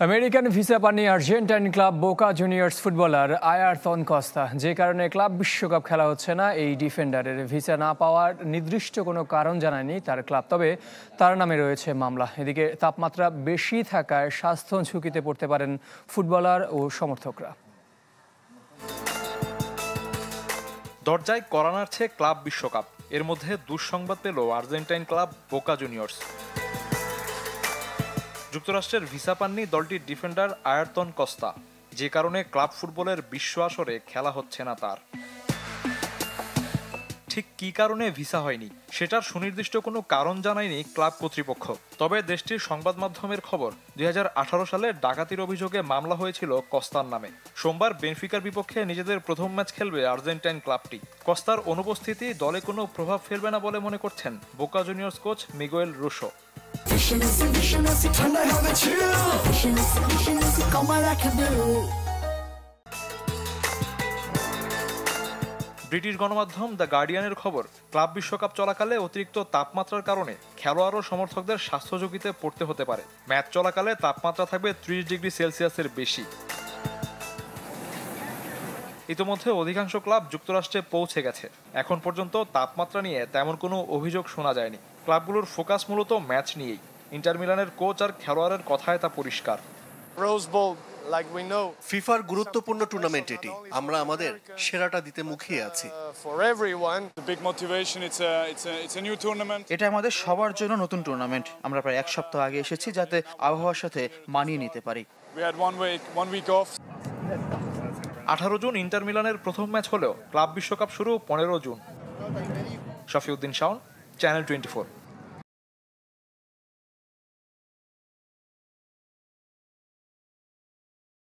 American visa পাননি Argentine club Boca Juniors footballer Ayrton Costa, যে কারণে ক্লাব বিশ্বকাপ খেলা হচ্ছে না। এই ডিফেন্ডারের ভিসা না পাওয়ার নির্দিষ্ট কোনো কারণ জানায়নি তার ক্লাব, তবে তার নামে রয়েছে মামলা। এদিকে তাপমাত্রা বেশি থাকায় স্বাস্থ্য ঝুঁকিতে পড়তে পারেন ফুটবলার ও সমর্থকরা। দরজায় কড়া নাড়ছে ক্লাব বিশ্বকাপ। এর মধ্যে দুঃসংবাদ পেল আর্জেন্টাইন ক্লাব বোকা জুনিয়র্স। যুক্তরাষ্ট্রের ভিসা পাননি দলটির ডিফেন্ডার আয়ারতন কস্তা, যে কারণে ক্লাব ফুটবলের বিশ্ব আসরে খেলা হচ্ছে না তার। ঠিক কী কারণে ভিসা হয়নি সেটার সুনির্দিষ্ট কোনো কারণ জানায়নি ক্লাব কর্তৃপক্ষ। তবে দেশটির সংবাদ মাধ্যমের খবর, 2018 সালে ডাকাতির অভিযোগে মামলা হয়েছিল কস্তার নামে। সোমবার বেনফিকার বিপক্ষে নিজেদের প্রথম ম্যাচ খেলবে আর্জেন্টাইন ক্লাবটি। কস্তার অনুপস্থিতি দলে কোনো প্রভাব ফেলবে না বলে মনে করছেন Boca Juniors coach Miguel Russo. British গণমাধ্যম দ্য গার্ডিয়ানের খবর, ক্লাব বিশ্বকাপ চলাকালে অতিরিক্ত তাপমাত্রার কারণে খেলোয়াড় ও সমর্থকদের স্বাস্থ্য ঝুঁকিতে পড়তে হতে পারে। ম্যাচ চলাকালে তাপমাত্রা থাকবে 30 ডিগ্রি সেলসিয়াসের বেশি। ইতোমধ্যে অধিকাংশ ক্লাব যুক্তরাষ্ট্রে পৌঁছে গেছে। এখন পর্যন্ত তাপমাত্রা নিয়ে তেমন কোনো অভিযোগ শোনা যায়নি। ক্লাবগুলোর ফোকাস মূলত ম্যাচ নিয়েই। ইন্টার মিলানের কোচ আর খেলোয়াড়ের কথায় তা পরিষ্কার। ফিফার গুরুত্বপূর্ণ টুর্নামেন্ট এটি, আমরা আমাদের সেরাটা দিতে মুখিয়ে আছি। এটা আমাদের সবার জন্য নতুন টুর্নামেন্ট। আমরা প্রায় এক সপ্তাহ আগে এসেছি যাতে আবহাওয়ার সাথে মানিয়ে নিতে পারি। 18 জুন ইন্টার মিলানের প্রথম ম্যাচ হলেও ক্লাব বিশ্বকাপ শুরু 15 জুন। শফিউদ্দিন শাওন, চ্যানেল 24।